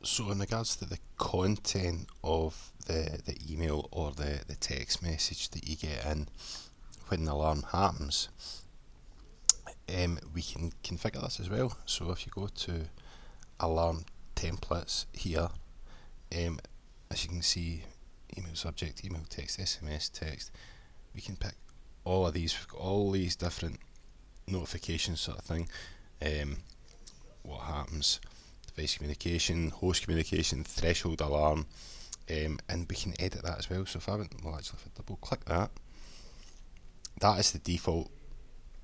So in regards to the content of the email or the text message that you get in when the alarm happens, we can configure this as well. So if you go to alarm templates here, as you can see, email subject, email text, SMS text, we can pick all of these. We've got all these different notifications sort of thing. What happens, device communication, host communication, threshold alarm, and we can edit that as well. So if I double click that, that is the default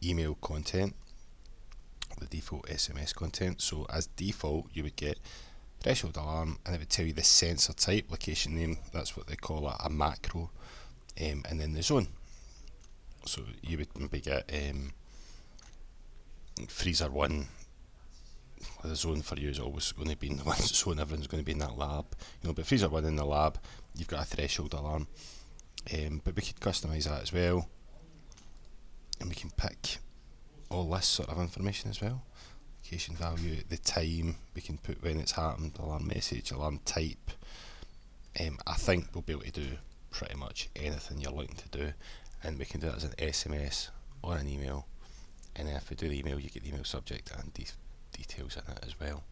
email content, the default SMS content. So as default, you would get threshold alarm, and it would tell you the sensor type, location name, that's what they call a macro, and then the zone. So you would maybe get freezer 1, the zone for you is always going to be in the one zone, everyone's going to be in that lab, but freezer 1 in the lab, you've got a threshold alarm, but we could customise that as well, and we can pick all this sort of information as well. Location value, the time, we can put when it's happened, alarm message, alarm type. I think we'll be able to do pretty much anything you're looking to do, and we can do it as an SMS or an email, and then if we do the email, you get the email subject and details in it as well.